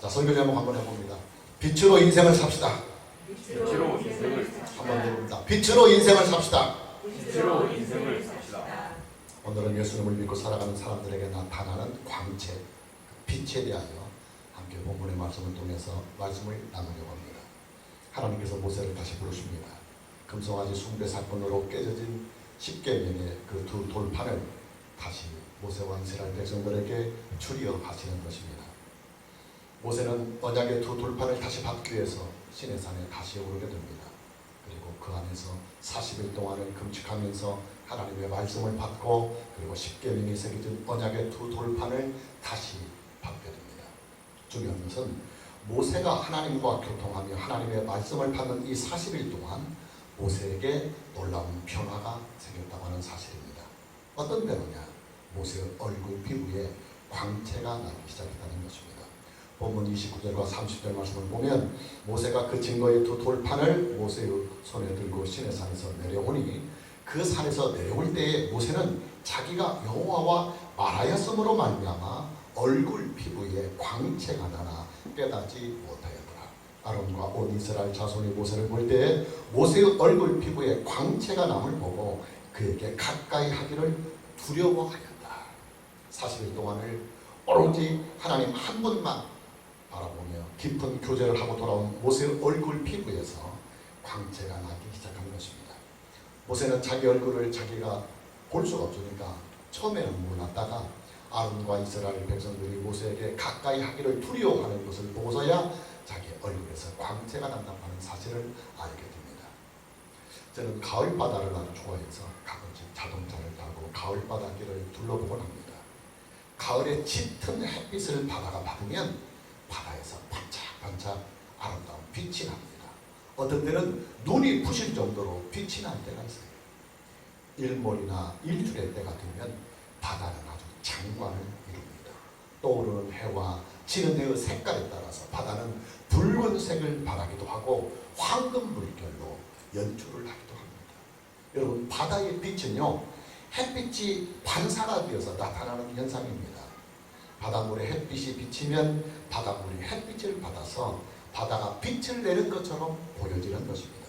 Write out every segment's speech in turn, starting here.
자, 설교 제목 한번 해봅니다. 빛으로 인생을 삽시다. 빛으로 인생을 삽시다. 한번 해봅니다. 빛으로 인생을 삽시다. 빛으로 인생을 삽시다. 오늘은 예수님을 믿고 살아가는 사람들에게 나타나는 광채, 빛에 대하여 함께 본문의 말씀을 통해서 말씀을 나누려고 합니다. 하나님께서 모세를 다시 부르십니다. 금송아지 숭배 사건으로 깨져진 십계명의 그 두 돌판을 다시 모세와 이스라엘 백성들에게 주리어 가시는 것입니다. 모세는 언약의 두 돌판을 다시 받기 위해서 시내산에 다시 오르게 됩니다. 그리고 그 안에서 40일 동안을 금식하면서 하나님의 말씀을 받고 그리고 십계명이 새겨진 언약의 두 돌판을 다시 받게 됩니다. 중요한 것은 모세가 하나님과 교통하며 하나님의 말씀을 받는 이 40일 동안 모세에게 놀라운 변화가 생겼다고 하는 사실입니다. 어떤 변화냐? 모세의 얼굴 피부에 광채가 나기 시작했다는 것입니다. 본문 29절과 30절 말씀을 보면 모세가 그 증거의 두 돌판을 모세의 손에 들고 시내산에서 내려오니 그 산에서 내려올 때에 모세는 자기가 여호와와 말하였으므로 말미암아 얼굴 피부에 광채가 나나 깨닫지 못하였더라. 아론과 온 이스라엘 자손이 모세를 볼 때에 모세의 얼굴 피부에 광채가 남을 보고 그에게 가까이 하기를 두려워하였다. 40일 동안을 오로지 하나님 한 분만 바라보며 깊은 교제를 하고 돌아온 모세의 얼굴 피부에서 광채가 나기 시작한 것입니다. 모세는 자기 얼굴을 자기가 볼 수가 없으니까 처음에는 몰랐다가 아론과 이스라엘 백성들이 모세에게 가까이 하기를 두려워하는 것을 보고서야 자기 얼굴에서 광채가 난다는 사실을 알게 됩니다. 저는 가을 바다를 아주 좋아해서 가끔씩 자동차를 타고 가을 바닷길을 둘러보곤 합니다. 가을에 짙은 햇빛을 바다가 받으면 바다에서 반짝반짝 아름다운 빛이 납니다. 어떤 때는 눈이 부실 정도로 빛이 날 때가 있어요. 일몰이나 일출의 때가 되면 바다는 아주 장관을 이룹니다. 떠오르는 해와 지는 해의 색깔에 따라서 바다는 붉은색을 발하기도 하고 황금 물결로 연출을 하기도 합니다. 여러분, 바다의 빛은요, 햇빛이 반사가 되어서 나타나는 현상입니다. 바닷물에 햇빛이 비치면 바닷물이 햇빛을 받아서 바다가 빛을 내는 것처럼 보여지는 것입니다.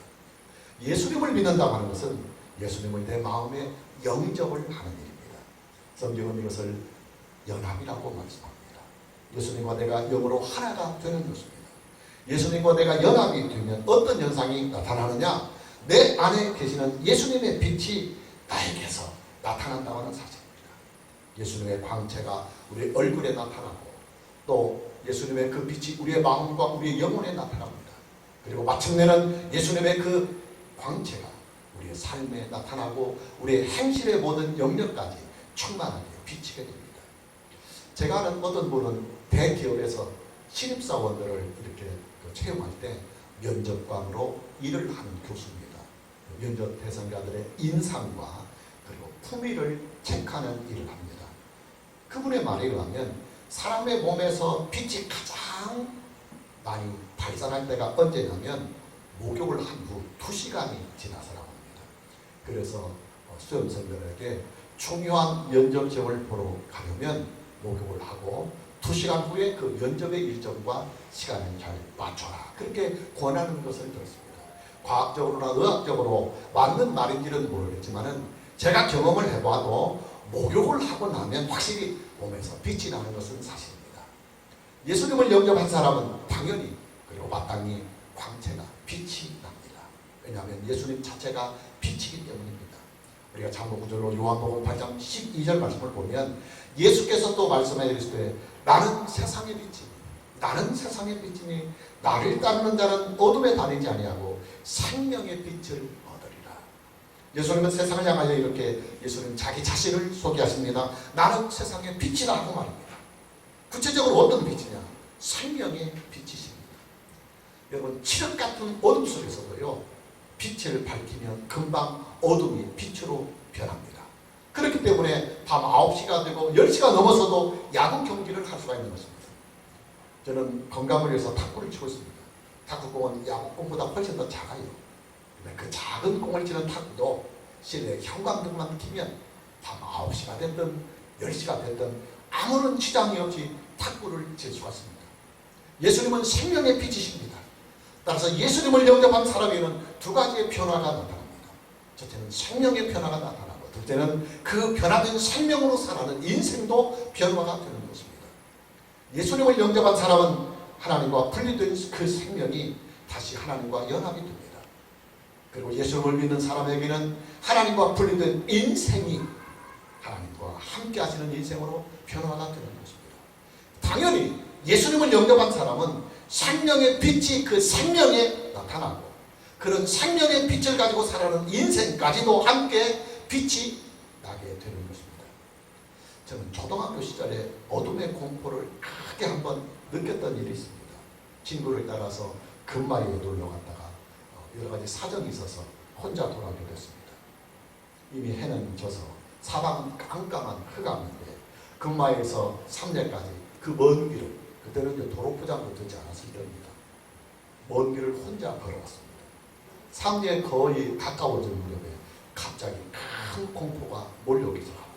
예수님을 믿는다고 하는 것은 예수님을 내 마음에 영접을 하는 일입니다. 성경은 이것을 연합이라고 말씀합니다. 예수님과 내가 영으로 하나가 되는 것입니다. 예수님과 내가 연합이 되면 어떤 현상이 나타나느냐? 내 안에 계시는 예수님의 빛이 나에게서 나타난다고 하는 사실입니다. 예수님의 광채가 우리의 얼굴에 나타나고 또 예수님의 그 빛이 우리의 마음과 우리의 영혼에 나타납니다. 그리고 마침내는 예수님의 그 광채가 우리의 삶에 나타나고 우리의 행실의 모든 영역까지 충만하게 비치게 됩니다. 제가 아는 어떤 분은 대기업에서 신입사원들을 이렇게 채용할 때 면접관으로 일을 하는 교수입니다. 면접 대상자들의 인상과 그리고 품위를 체크하는 일을 합니다. 그분의 말에 의하면 사람의 몸에서 빛이 가장 많이 발산할 때가 언제냐면 목욕을 한 후 2시간이 지나서라고 합니다. 그래서 수험생들에게 중요한 면접 시험을 보러 가려면 목욕을 하고 2시간 후에 그 면접의 일정과 시간을 잘 맞춰라, 그렇게 권하는 것을 들었습니다. 과학적으로나 의학적으로 맞는 말인지는 모르겠지만은 제가 경험을 해봐도 목욕을 하고 나면 확실히 몸에서 빛이 나는 것은 사실입니다. 예수님을 영접한 사람은 당연히 그리고 마땅히 광채가 빛이 납니다. 왜냐하면 예수님 자체가 빛이기 때문입니다. 우리가 참고 구절로 요한복음 8장 12절 말씀을 보면 예수께서 또 말씀해 주시되 나는 세상의 빛이니 나는 세상의 빛이니 나를 따르는 자는 어둠에 다니지 아니하고 생명의 빛을 얻으리라. 예수님은 세상을 향하여 이렇게 예수님 자기 자신을 소개하십니다. 나는 세상의 빛이라고 말합니다. 구체적으로 어떤 빛이냐? 생명의 빛이십니다. 여러분, 칠흑 같은 어둠 속에서도요, 빛을 밝히면 금방 어둠이 빛으로 변합니다. 그렇기 때문에 밤 9시가 되고 10시가 넘어서도 야구 경기를 할 수가 있는 것입니다. 저는 건강을 위해서 탁구를 치고 있습니다. 탁구공은 야구공보다 훨씬 더 작아요. 그 작은 공을 치는 탁구도 실내 형광등만 켜면 밤 9시가 됐든 10시가 됐든 아무런 지장이 없이 탁구를 칠 수가 있습니다. 예수님은 생명의 빛이십니다. 따라서 예수님을 영접한 사람에게는 두 가지의 변화가 나타납니다. 첫째는 생명의 변화가 나타나고, 둘째는 그 변화된 생명으로 살아가는 인생도 변화가 되는 것입니다. 예수님을 영접한 사람은 하나님과 분리된 그 생명이 다시 하나님과 연합이 됩니다. 그리고 예수님을 믿는 사람에게는 하나님과 분리된 인생이 하나님과 함께 하시는 인생으로 변화가 되는 것입니다. 당연히 예수님을 영접한 사람은 생명의 빛이 그 생명에 나타나고, 그런 생명의 빛을 가지고 살아가는 인생까지도 함께 빛이 나게 되는 것입니다. 저는 초등학교 시절에 어둠의 공포를 크게 한번 느꼈던 일이 있습니다. 친구를 따라서 금마이에 놀러 갔다가 여러 가지 사정이 있어서 혼자 돌아오게 됐습니다. 이미 해는 져서 사방은 깜깜한 흑암인데 금마이에서 삼례까지 그 먼 길을, 그때는 이제 도로포장도 되지 않았을 때입니다. 먼 길을 혼자 걸어왔습니다. 삼례에 거의 가까워질 무렵에 갑자기 큰 공포가 몰려오기 시작합니다.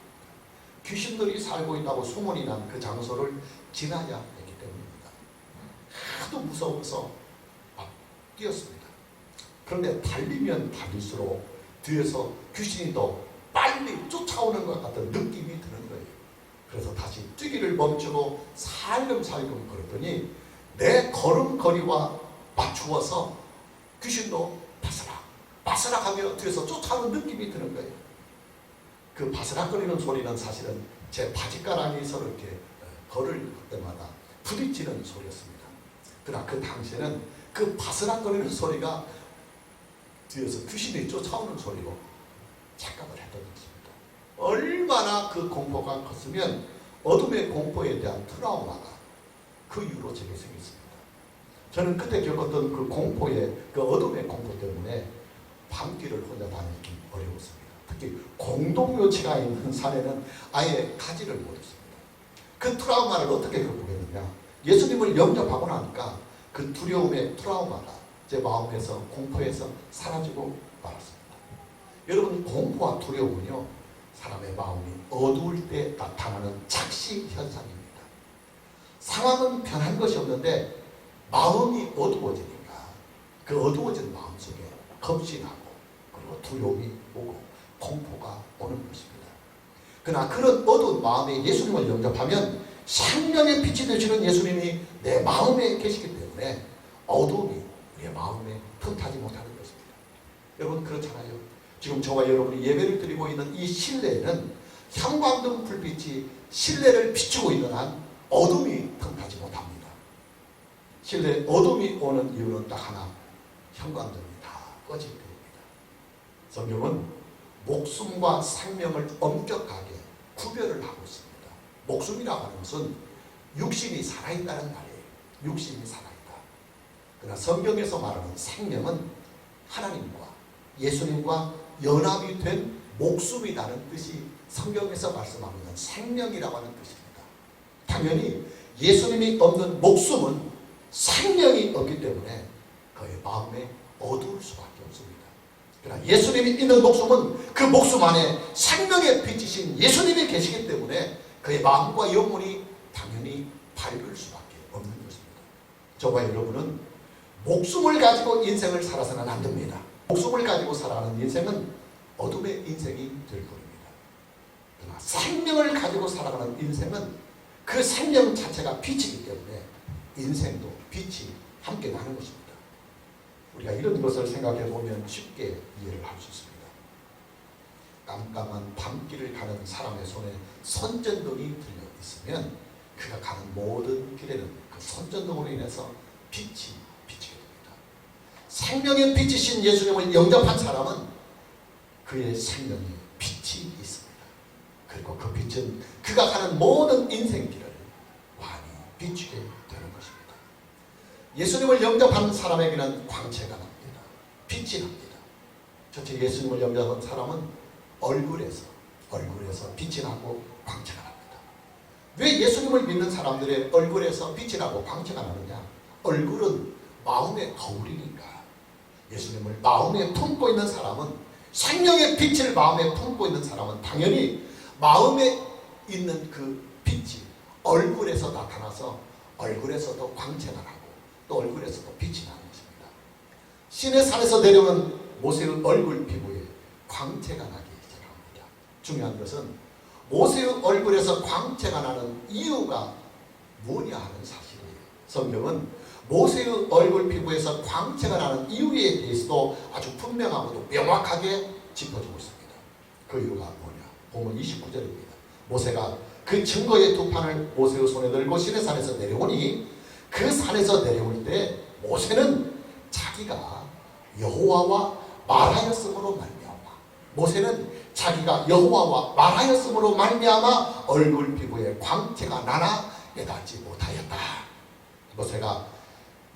귀신들이 살고 있다고 소문이 난 그 장소를 지나야 했기 때문입니다. 하도 무서워서 막 뛰었습니다. 그런데 달리면 달릴수록 뒤에서 귀신이 더 빨리 쫓아오는 것 같은 느낌이 드는 거예요. 그래서 다시 뛰기를 멈추고 살금살금 걸었더니 내 걸음걸이와 맞추어서 귀신도 바스락하며 뒤에서 쫓아오는 느낌이 드는 거예요. 그 바스락거리는 소리는 사실은 제 바지가랑이 서로 이렇게 걸을 때마다 부딪히는 소리였습니다. 그러나 그 당시에는 그 바스락거리는 소리가 뒤에서 귀신이 쫓아오는 소리로 착각을 했던 것입니다. 얼마나 그 공포가 컸으면 어둠의 공포에 대한 트라우마가 그 이후로 제게 생겼습니다. 저는 그때 겪었던 그 공포의, 그 어둠의 공포 때문에 밤길을 혼자 다니기 어려웠습니다. 특히 공동묘지가 있는 산에는 아예 가지를 못했습니다. 그 트라우마를 어떻게 극복했느냐? 예수님을 영접하고 나니까 그 두려움의 트라우마가 제 마음에서, 공포에서 사라지고 말았습니다. 여러분, 공포와 두려움은요, 사람의 마음이 어두울 때 나타나는 착시 현상입니다. 상황은 변한 것이 없는데 마음이 어두워지니까 그 어두워진 마음 속에 겁이 나고, 그리고 두려움이 오고 공포가 오는 것입니다. 그러나 그런 어두운 마음에 예수님을 영접하면 생명의 빛이 되시는 예수님이 내 마음에 계시기 때문에 어두움이 우리의 마음에 틈타지 못하는 것입니다. 여러분, 그렇잖아요. 지금 저와 여러분이 예배를 드리고 있는 이 실내에는 형광등 불빛이 실내를 비추고 있는 한 어둠이 틈타지 못합니다. 실내에 어둠이 오는 이유는 딱 하나, 형광등이 다 꺼질 때입니다. 성경은 목숨과 생명을 엄격하게 구별을 하고 있습니다. 목숨이라고 하는 것은 육신이 살아있다는 말이에요. 육신이 살아있다. 그러나 성경에서 말하는 생명은 하나님과 예수님과 연합이 된 목숨이라는 뜻이 성경에서 말씀하고 있는 생명이라고 하는 뜻입니다. 당연히 예수님이 없는 목숨은 생명이 없기 때문에 그의 마음에 어두울 수밖에 없습니다. 그러나 예수님이 있는 목숨은 그 목숨 안에 생명의 빛이신 예수님이 계시기 때문에 그의 마음과 영혼이 당연히 밝을 수밖에 없는 것입니다. 저와 여러분은 목숨을 가지고 인생을 살아서는 안 됩니다. 목숨을 가지고 살아가는 인생은 어둠의 인생이 될 것입니다. 그러나 생명을 가지고 살아가는 인생은 그 생명 자체가 빛이기 때문에 인생도 빛이 함께 나는 것입니다. 우리가 이런 것을 생각해 보면 쉽게 이해를 할 수 있습니다. 깜깜한 밤길을 가는 사람의 손에 선전등이 들려 있으면 그가 가는 모든 길에는 그 선전등으로 인해서 빛이 비치게 됩니다. 생명의 빛이신 예수님을 영접한 사람은 그의 생명에 빛이 있습니다. 그리고 그 빛은 그가 가는 모든 인생길을 환히 비추게 되는 것입니다. 예수님을 영접하는 사람에게는 광채가 납니다. 빛이 납니다. 첫째, 예수님을 영접한 사람은 얼굴에서 빛이 나고 광채가 납니다. 왜 예수님을 믿는 사람들의 얼굴에서 빛이 나고 광채가 나느냐? 얼굴은 마음의 거울이니까. 예수님을 마음에 품고 있는 사람은, 생명의 빛을 마음에 품고 있는 사람은 당연히 마음에 있는 그 빛이 얼굴에서 나타나서 얼굴에서도 광채가 나고 또 얼굴에서도 빛이 나는 것입니다. 신의 산에서 내려오는 모세의 얼굴 피부에 광채가 나기 시작합니다. 중요한 것은 모세의 얼굴에서 광채가 나는 이유가 뭐냐 하는 사실이에요. 성경은 모세의 얼굴 피부에서 광채가 나는 이유에 대해서도 아주 분명하고도 명확하게 짚어주고 있습니다. 그 이유가 뭐냐? 본문 29절입니다. 모세가 그 증거의 두 판을 모세의 손에 들고 시내 산에서 내려오니 그 산에서 내려올 때 모세는 자기가 여호와와 말하였으므로 말미암아 모세는 자기가 여호와와 말하였으므로 말미암아 얼굴 피부에 광채가 나나 깨닫지 못하였다. 모세가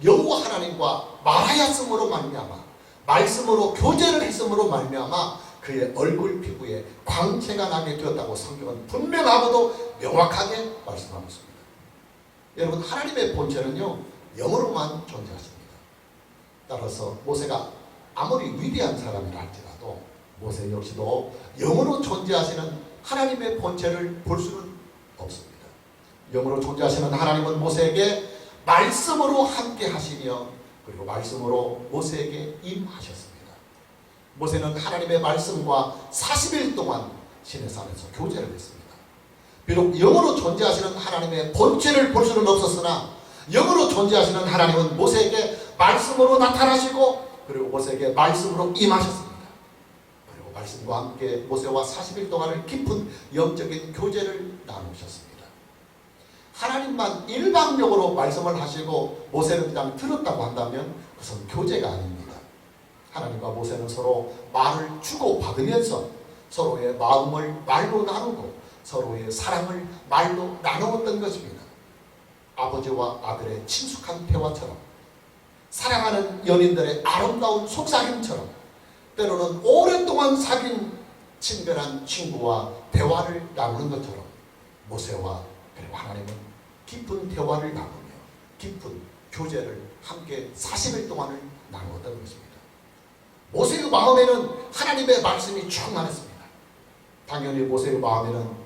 여호와 하나님과 말하였으므로 말미암아 말씀으로 교제를 했으므로 말미암아 그의 얼굴 피부에 광채가 나게 되었다고 성경은 분명하고도 명확하게 말씀하고 있습니다. 여러분, 하나님의 본체는요 영으로만 존재하십니다. 따라서 모세가 아무리 위대한 사람이라 할지라도 모세 역시도 영으로 존재하시는 하나님의 본체를 볼 수는 없습니다. 영으로 존재하시는 하나님은 모세에게 말씀으로 함께 하시며 그리고 말씀으로 모세에게 임하셨습니다. 모세는 하나님의 말씀과 40일 동안 시내산에서 교제를 했습니다. 비록 영으로 존재하시는 하나님의 본체를 볼 수는 없었으나 영으로 존재하시는 하나님은 모세에게 말씀으로 나타나시고 그리고 모세에게 말씀으로 임하셨습니다. 그리고 말씀과 함께 모세와 40일 동안을 깊은 영적인 교제를 나누셨습니다. 하나님만 일방적으로 말씀을 하시고 모세는 그냥 들었다고 한다면 그것은 교제가 아닙니다. 하나님과 모세는 서로 말을 주고받으면서 서로의 마음을 말로 나누고 서로의 사랑을 말로 나누었던 것입니다. 아버지와 아들의 친숙한 대화처럼 사랑하는 연인들의 아름다운 속삭임처럼 때로는 오랫동안 사귄 친근한 친구와 대화를 나누는 것처럼 모세와 그리고 하나님은 깊은 대화를 나누며 깊은 교제를 함께 40일 동안을 나누었던 것입니다. 모세의 마음에는 하나님의 말씀이 충만했습니다. 당연히 모세의 마음에는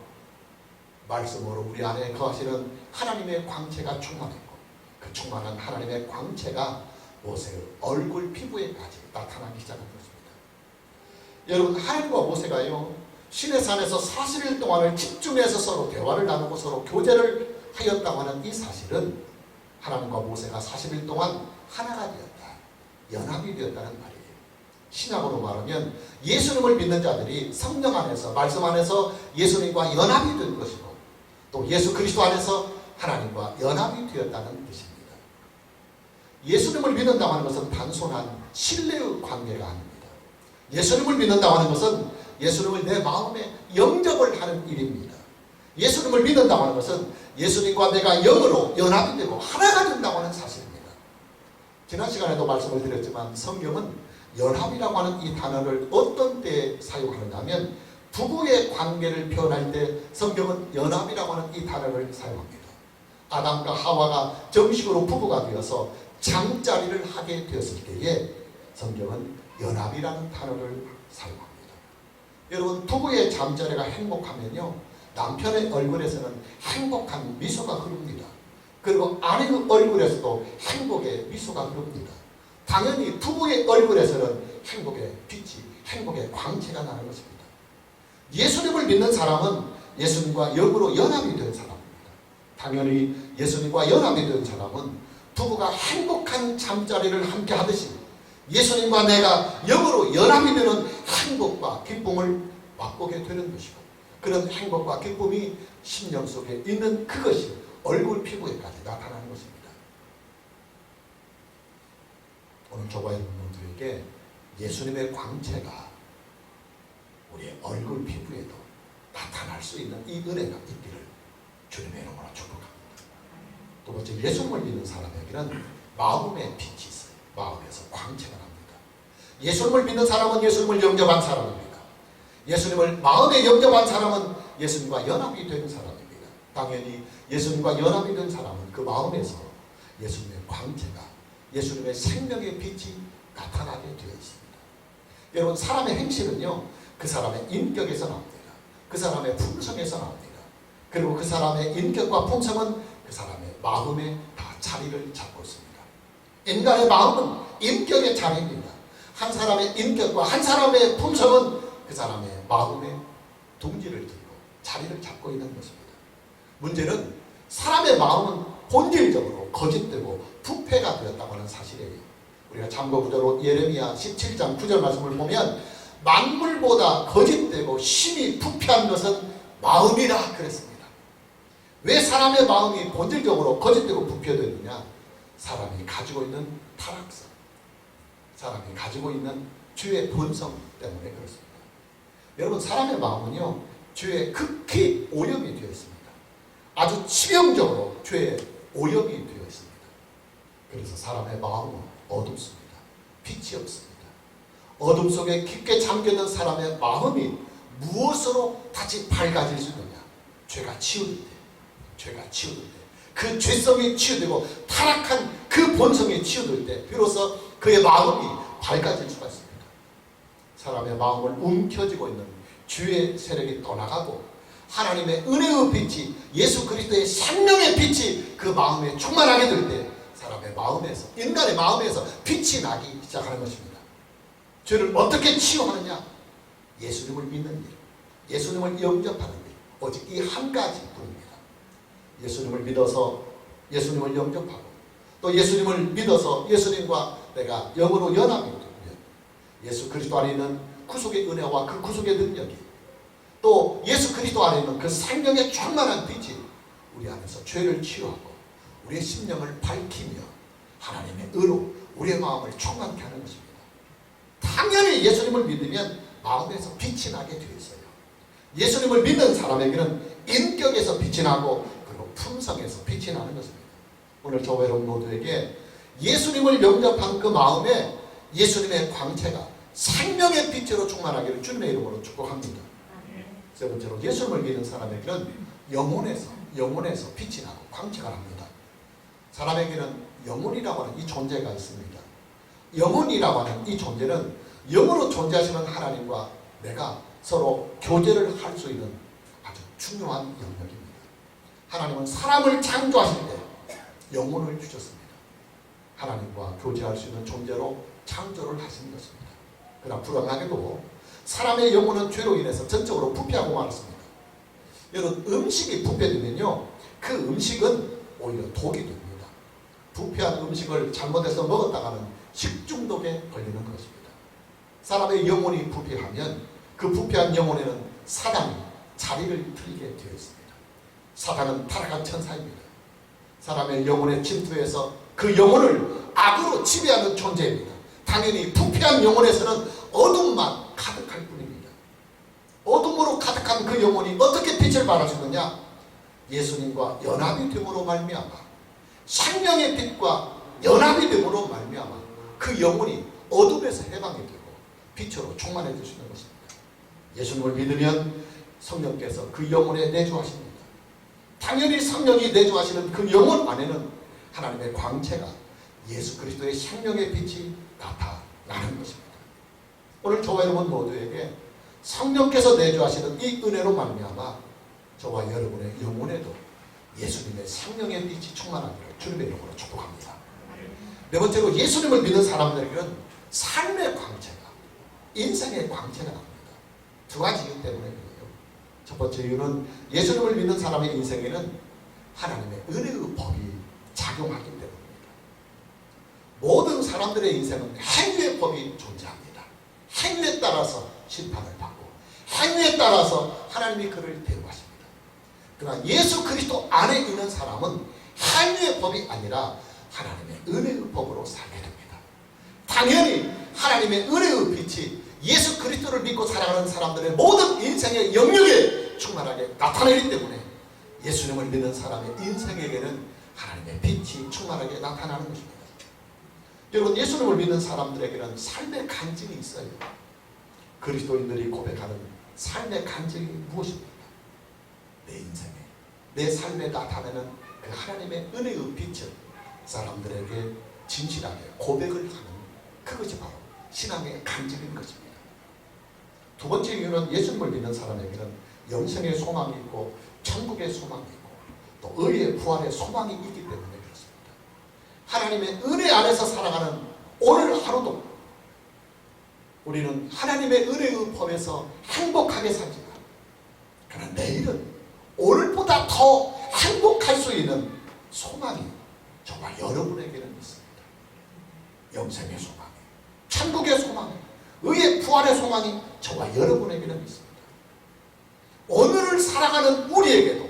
말씀으로 우리 안에 거하시는 하나님의 광채가 충만했고 그 충만한 하나님의 광채가 모세의 얼굴 피부에까지 나타나기 시작한 것입니다. 여러분, 하나님과 모세가요 시내산에서 40일 동안을 집중해서 서로 대화를 나누고 서로 교제를 하였다고 하는 이 사실은 하나님과 모세가 40일 동안 하나가 되었다, 연합이 되었다는 말이에요. 신약으로 말하면 예수님을 믿는 자들이 성령 안에서 말씀 안에서 예수님과 연합이 된 것이고 또 예수 그리스도 안에서 하나님과 연합이 되었다는 뜻입니다. 예수님을 믿는다고 하는 것은 단순한 신뢰의 관계가 아닙니다. 예수님을 믿는다고 하는 것은 예수님을 내 마음에 영접을 하는 일입니다. 예수님을 믿는다고 하는 것은 예수님과 내가 영으로 연합이 되고 하나가 된다고 하는 사실입니다. 지난 시간에도 말씀을 드렸지만 성경은 연합이라고 하는 이 단어를 어떤 때에 사용하는가 하면 부부의 관계를 표현할 때 성경은 연합이라고 하는 이 단어를 사용합니다. 아담과 하와가 정식으로 부부가 되어서 잠자리를 하게 되었을 때에 성경은 연합이라는 단어를 사용합니다. 여러분, 부부의 잠자리가 행복하면요 남편의 얼굴에서는 행복한 미소가 흐릅니다. 그리고 아내의 얼굴에서도 행복의 미소가 흐릅니다. 당연히 부부의 얼굴에서는 행복의 빛이, 행복의 광채가 나는 것입니다. 예수님을 믿는 사람은 예수님과 영으로 연합이 된 사람입니다. 당연히 예수님과 연합이 된 사람은 부부가 행복한 잠자리를 함께 하듯이 예수님과 내가 영으로 연합이 되는 행복과 기쁨을 맛보게 되는 것이고 그런 행복과 기쁨이 심령 속에 있는 그것이 얼굴 피부에까지 나타나는 것입니다. 오늘 저와 여러분들에게 예수님의 광채가 우리의 얼굴 피부에도 나타날 수 있는 이 은혜가 있기를 주님의 이름으로 축복합니다. 두 번째, 예수님을 믿는 사람에게는 마음에 빛이 있어요. 마음에서 광채가 납니다. 예수님을 믿는 사람은 예수님을 영접한 사람입니다. 예수님을 마음에 영접한 사람은 예수님과 연합이 된 사람입니다. 당연히 예수님과 연합이 된 사람은 그 마음에서 예수님의 광채가, 예수님의 생명의 빛이 나타나게 되어 있습니다. 여러분, 사람의 행실은요 그 사람의 인격에서 나옵니다. 그 사람의 품성에서 나옵니다. 그리고 그 사람의 인격과 품성은 그 사람의 마음에 자리를 잡고 있습니다. 인간의 마음은 인격의 자리입니다. 한 사람의 인격과 한 사람의 품성은 그 사람의 마음의 둥지를 들고 자리를 잡고 있는 것입니다. 문제는 사람의 마음은 본질적으로 거짓되고 부패가 되었다고 하는 사실이에요. 우리가 참고구절로 예레미야 17장 9절 말씀을 보면 만물보다 거짓되고 심히 부패한 것은 마음이라 그랬습니다. 왜 사람의 마음이 본질적으로 거짓되고 부패되느냐? 사람이 가지고 있는 타락성, 사람이 가지고 있는 죄의 본성 때문에 그렇습니다. 여러분, 사람의 마음은요, 죄에 극히 오염이 되어 있습니다. 아주 치명적으로 죄에 오염이 되어 있습니다. 그래서 사람의 마음은 어둡습니다. 빛이 없습니다. 어둠 속에 깊게 잠겨있는 사람의 마음이 무엇으로 다시 밝아질 수 있느냐? 죄가 치우될 때, 죄가 치우될 때, 그 죄성이 치유되고 타락한 그 본성이 치유될 때 비로소 그의 마음이 밝아질 수가 있습니다. 사람의 마음을 움켜쥐고 있는 죄의 세력이 떠나가고 하나님의 은혜의 빛이, 예수 그리스도의 생명의 빛이 그 마음에 충만하게 될 때 사람의 마음에서, 인간의 마음에서 빛이 나기 시작하는 것입니다. 죄를 어떻게 치유하느냐? 예수님을 믿는 일, 예수님을 영접하는 일, 오직 이 한 가지 뿐입니다. 예수님을 믿어서 예수님을 영접하고 또 예수님을 믿어서 예수님과 내가 영으로 연합이 되면 예수 그리스도 안에 있는 구속의 은혜와 그 구속의 능력이 또 예수 그리스도 안에 있는 그 생명의 충만한 빛이 우리 안에서 죄를 치유하고 우리의 심령을 밝히며 하나님의 의로 우리의 마음을 충만케 하는 것입니다. 당연히 예수님을 믿으면 마음에서 빛이 나게 되어 있어요. 예수님을 믿는 사람에게는 인격에서 빛이 나고 그리고 품성에서 빛이 나는 것입니다. 오늘 저와 여러분 모두에게 예수님을 영접한 그 마음에 예수님의 광채가 생명의 빛으로 충만하기를 주님의 이름으로 축복합니다. 세 번째로 예수님을 믿는 사람에게는 영혼에서 빛이 나고 광채가 납니다. 사람에게는 영혼이라고 하는 이 존재가 있습니다. 영혼이라고 하는 이 존재는 영으로 존재하시는 하나님과 내가 서로 교제를 할 수 있는 아주 중요한 영역입니다. 하나님은 사람을 창조하실 때 영혼을 주셨습니다. 하나님과 교제할 수 있는 존재로 창조를 하신 것입니다. 그러나 불안하게도 사람의 영혼은 죄로 인해서 전적으로 부패하고 말았습니다. 여러분, 음식이 부패되면요, 그 음식은 오히려 독이 됩니다. 부패한 음식을 잘못해서 먹었다가는 식중독에 걸리는 것입니다. 사람의 영혼이 부패하면 그 부패한 영혼에는 사단이 자리를 틀게 되어 있습니다. 사단은 타락한 천사입니다. 사람의 영혼에 침투해서 그 영혼을 악으로 지배하는 존재입니다. 당연히 부패한 영혼에서는 어둠만 가득할 뿐입니다. 어둠으로 가득한 그 영혼이 어떻게 빛을 발할 수 있느냐? 예수님과 연합이 됨으로 말미암아, 생명의 빛과 연합이 됨으로 말미암아 그 영혼이 어둠에서 해방이 되고 빛으로 충만해질 수 있는 것입니다. 예수님을 믿으면 성령께서 그 영혼에 내주하십니다. 당연히 성령이 내주하시는 그 영혼 안에는 하나님의 광채가, 예수 그리스도의 생명의 빛이 나타나는 것입니다. 오늘 저와 여러분 모두에게 성령께서 내주하시는 이 은혜로 말미암아 저와 여러분의 영혼에도 예수님의 생명의 빛이 충만하기를 주님의 이름으로 축복합니다. 네 번째로 예수님을 믿는 사람들에게는 삶의 광채가, 인생의 광채가 납니다. 두 가지 이유 때문에 그래요. 첫 번째 이유는 예수님을 믿는 사람의 인생에는 하나님의 은혜의 법이 작용하기 때문입니다. 모든 사람들의 인생은 행위의 법이 존재합니다. 행위에 따라서 심판을 받고 행위에 따라서 하나님이 그를 대우하십니다. 그러나 예수 그리스도 안에 있는 사람은 행위의 법이 아니라 하나님의 은혜의 법으로 살게 됩니다. 당연히 하나님의 은혜의 빛이 예수 그리스도를 믿고 살아가는 사람들의 모든 인생의 영역에 충만하게 나타나기 때문에 예수님을 믿는 사람의 인생에게는 하나님의 빛이 충만하게 나타나는 것입니다. 여러분, 예수님을 믿는 사람들에게는 삶의 간증이 있어요. 그리스도인들이 고백하는 삶의 간증이 무엇입니까? 내 인생에, 내 삶에 나타내는 그 하나님의 은혜의 빛을 사람들에게 진실하게 고백을 하는, 그것이 바로 신앙의 간증인 것입니다. 두 번째 이유는 예수님을 믿는 사람에게는 영생의 소망이 있고 천국의 소망이 있고 또 의의 부활의 소망이 있기 때문에 그렇습니다. 하나님의 은혜 안에서 살아가는 오늘 하루도 우리는 하나님의 은혜의 법에서 행복하게 살지만 그러나 내일은 오늘보다 더 행복할 수 있는 소망이 정말 여러분에게는 있습니다. 영생의 소망이, 천국의 소망이, 의의 부활의 소망이 정말 여러분에게는 있습니다. 오늘을 살아가는 우리에게도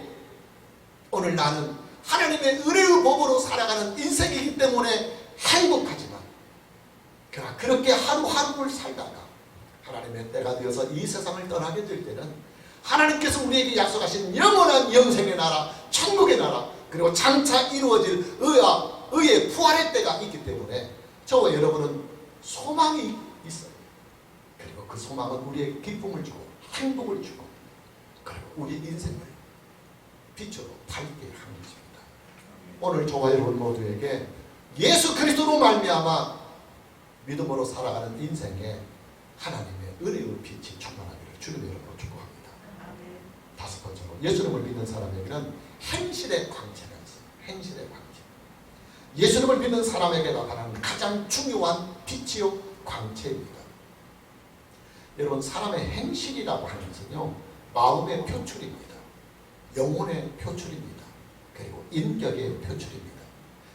오늘 나는 하나님의 은혜의 법으로 살아가는 인생이기 때문에 행복하지만 그러나 그렇게 하루하루를 살다가 하나님의 때가 되어서 이 세상을 떠나게 될 때는 하나님께서 우리에게 약속하신 영원한 영생의 나라, 천국의 나라, 그리고 장차 이루어질 의의 부활의 때가 있기 때문에 저와 여러분은 소망이 있어요. 그리고 그 소망은 우리에게 기쁨을 주고 행복을 주고 그리고 우리 인생을 빛으로 밝게 하는 것입니다. 오늘 저와 여러분 모두에게 예수 그리스도로 말미암아 믿음으로 살아가는 인생에 하나님의 은혜의 빛이 충만하기를 주님의 이름으로 축복합니다. 다섯 번째로 예수님을 믿는 사람에게는 행실의 광채가 있어요. 행실의 광채. 예수님을 믿는 사람에게 나타나는 가장 중요한 빛이요 광채입니다. 여러분 사람의 행실이라고 하는 것은요 마음의 표출입니다. 영혼의 표출입니다. 그리고 인격의 표출입니다.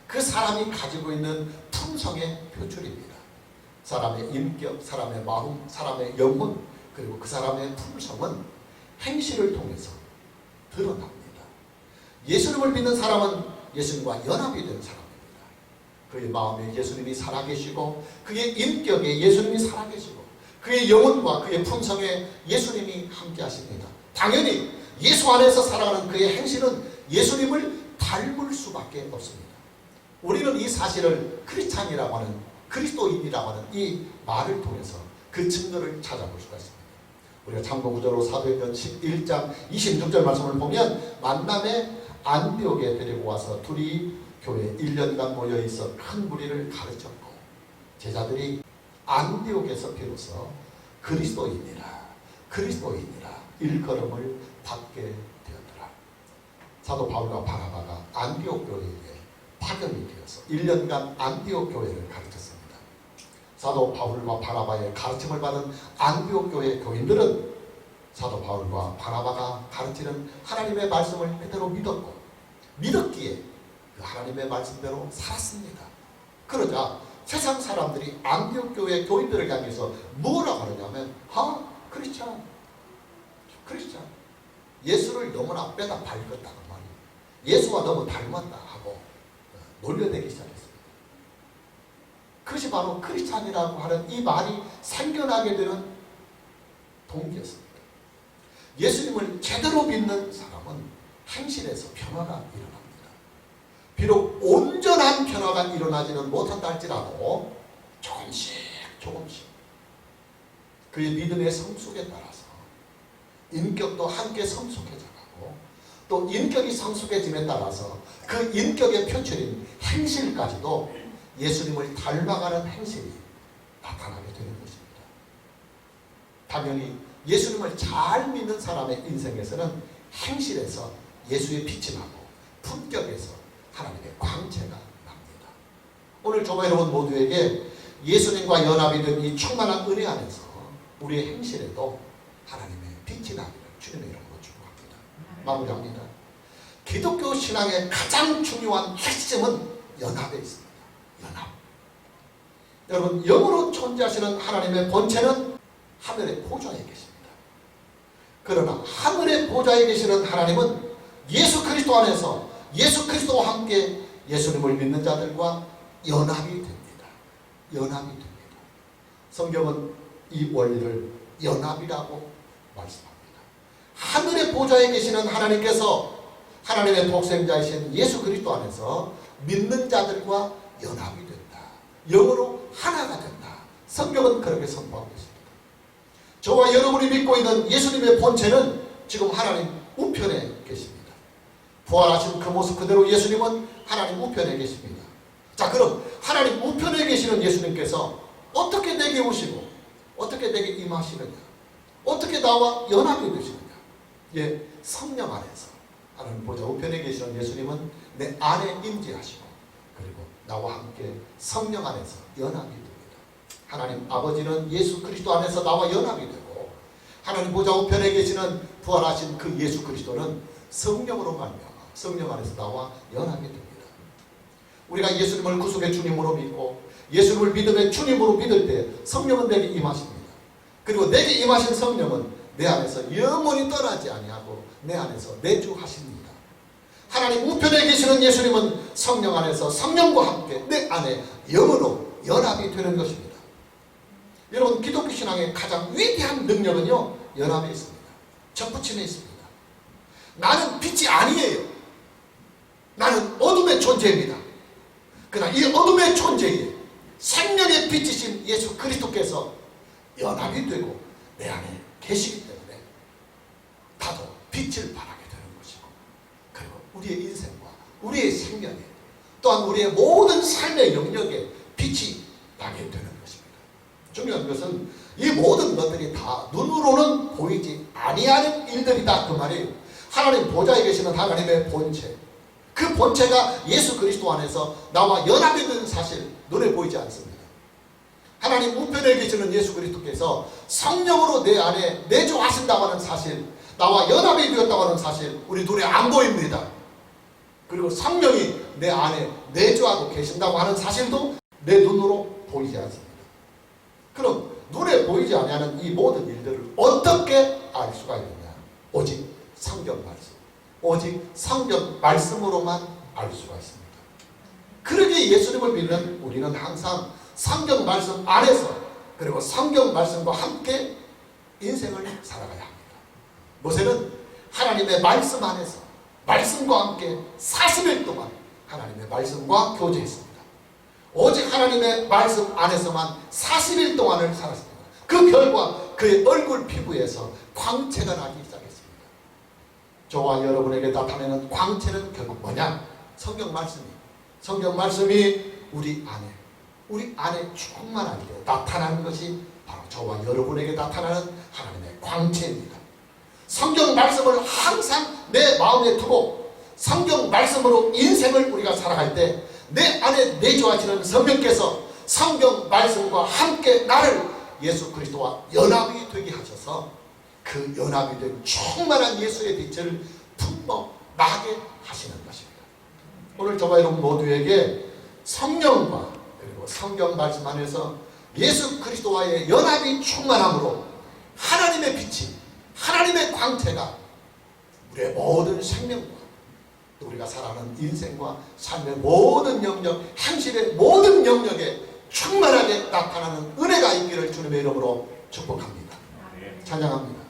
그 사람이 가지고 있는 품성의 표출입니다. 사람의 인격, 사람의 마음, 사람의 영혼, 그리고 그 사람의 품성은 행실을 통해서 드러납니다. 예수님을 믿는 사람은 예수님과 연합이 된 사람입니다. 그의 마음에 예수님이 살아계시고 그의 인격에 예수님이 살아계시고 그의 영혼과 그의 품성에 예수님이 함께 하십니다. 당연히 예수 안에서 살아가는 그의 행실은 예수님을 닮을 수밖에 없습니다. 우리는 이 사실을 크리스찬이라고 하는 그리스도인이라고 하는 이 말을 통해서 그 증거를 찾아볼 수가 있습니다. 우리가 참고구절로 사도행전 11장 26절 말씀을 보면 만남에 안디옥에 데리고 와서 둘이 교회에 1년간 모여있어 큰 무리를 가르쳤고 제자들이 안디옥에서 비로소 그리스도인이라 일컬음을 받게 되었더라. 사도 바울과 바나바가 안디옥 교회에 파견이 되어서 1년간 안디옥 교회를 가르쳤습니다. 사도 바울과 바나바의 가르침을 받은 안디옥 교회 교인들은 사도 바울과 바나바가 가르치는 하나님의 말씀을 그대로 믿었기에 그 하나님의 말씀대로 살았습니다. 그러자 세상 사람들이 안디옥 교회 교인들을 향해서 뭐라고 하느냐면 크리스찬 예수를 너무나 빼다 밟았다는 말이에요. 예수와 너무 닮았다 하고 놀려대기 시작했습니다. 그것이 바로 크리스찬이라고 하는 이 말이 생겨나게 되는 동기였습니다. 예수님을 제대로 믿는 사람은 행실에서 변화가 일어납니다. 비록 온전한 변화가 일어나지는 못한다 할지라도 조금씩 그의 믿음의 성숙에 따라서 인격도 함께 성숙해져가고 또 인격이 성숙해짐에 따라서 그 인격의 표출인 행실까지도 예수님을 닮아가는 행실이 나타나게 되는 것입니다. 당연히 예수님을 잘 믿는 사람의 인생에서는 행실에서 예수의 빛이 나고 품격에서 하나님의 광채가 납니다. 오늘 저와 여러분 모두에게 예수님과 연합이 된 이 충만한 은혜 안에서 우리의 행실에도 하나님의 빛이 나기를 주님의 이름으로 축복합니다. 마무리합니다. 기독교 신앙의 가장 중요한 핵심은 연합에 있습니다. 연합. 여러분 영으로 존재하시는 하나님의 본체는 하늘의 보좌에 계십니다. 그러나 하늘의 보좌에 계시는 하나님은 예수 그리스도 안에서 예수 그리스도와 함께 예수님을 믿는 자들과 연합이 됩니다. 연합이 됩니다. 성경은 이 원리를 연합이라고 말씀합니다. 하늘의 보좌에 계시는 하나님께서 하나님의 독생자이신 예수 그리스도 안에서 믿는 자들과 연합이 된다. 영으로 하나가 된다. 성경은 그렇게 선포하고 있습니다. 저와 여러분이 믿고 있는 예수님의 본체는 지금 하나님 우편에 계십니다. 부활하신 그 모습 그대로 예수님은 하나님 우편에 계십니다. 자, 그럼 하나님 우편에 계시는 예수님께서 어떻게 내게 오시고 어떻게 내게 임하시느냐, 어떻게 나와 연합이 되시느냐. 예, 성령 안에서 하나님 보좌 우편에 계시는 예수님은 내 안에 임재하시고 그리고 나와 함께 성령 안에서 연합이 됩니다. 하나님 아버지는 예수 그리스도 안에서 나와 연합이 되고 하나님 보좌 우편에 계시는 부활하신 그 예수 그리스도는 성령으로 말미암아 성령 안에서 나와 연합이 됩니다. 우리가 예수님을 구속의 주님으로 믿고 예수님을 믿음의 주님으로 믿을 때 성령은 내게 임하십니다. 그리고 내게 임하신 성령은 내 안에서 영원히 떠나지 아니하고 내 안에서 내주하십니다. 하나님 우편에 계시는 예수님은 성령 안에서 성령과 함께 내 안에 영으로 연합이 되는 것입니다. 여러분 기독교 신앙의 가장 위대한 능력은요 연합에 있습니다. 접붙임에 있습니다. 나는 빛이 아니에요. 나는 어둠의 존재입니다. 그러나 이 어둠의 존재에 생명의 빛이신 예수 그리스도께서 연합이 되고 내 안에 계시기 때문에 나도 빛을 발하게 되는 것이고 그리고 우리의 인생과 우리의 생명에 또한 우리의 모든 삶의 영역에 빛이 나게 되는 것입니다. 중요한 것은 이 모든 것들이 다 눈으로는 보이지 아니하는 일들이다 그 말이에요. 하나님 보좌에 계시는 하나님의 본체 그 본체가 예수 그리스도 안에서 나와 연합이 된 사실 눈에 보이지 않습니다. 하나님 우편에 계시는 예수 그리스도께서 성령으로 내 안에 내주하신다고 하는 사실 나와 연합이 되었다고 하는 사실 우리 눈에 안 보입니다. 그리고 성령이 내 안에 내주하고 계신다고 하는 사실도 내 눈으로 보이지 않습니다. 그럼 눈에 보이지 않는 이 모든 일들을 어떻게 알 수가 있느냐? 오직 성경 말씀 오직 성경 말씀으로만 알 수가 있습니다. 그러기에 예수님을 믿는 우리는 항상 성경 말씀 안에서 그리고 성경 말씀과 함께 인생을 살아가야 합니다. 모세는 하나님의 말씀 안에서 말씀과 함께 40일 동안 하나님의 말씀과 교제했습니다. 오직 하나님의 말씀 안에서만 40일 동안을 살았습니다. 그 결과 그의 얼굴 피부에서 광채가 나기 시작했습니다. 저와 여러분에게 나타내는 광채는 결국 뭐냐? 성경 말씀이 우리 안에 충만할 때 나타나는 것이 바로 저와 여러분에게 나타나는 하나님의 광채입니다. 성경 말씀을 항상 내 마음에 두고 성경 말씀으로 인생을 우리가 살아갈 때 내 안에 내주하시는 성령께서 성경 말씀과 함께 나를 예수 그리스도와 연합이 되게 하셔서 그 연합이 된 충만한 예수의 빛을 품어 나게 하시는 것입니다. 오늘 저와 여러분 모두에게 성령과 그리고 성경 말씀 안에서 예수 그리스도와의 연합이 충만함으로 하나님의 빛이 하나님의 광채가 우리의 모든 생명과 또 우리가 살아가는 인생과 삶의 모든 영역, 현실의 모든 영역에 충만하게 나타나는 은혜가 있기를 주님의 이름으로 축복합니다. 찬양합니다.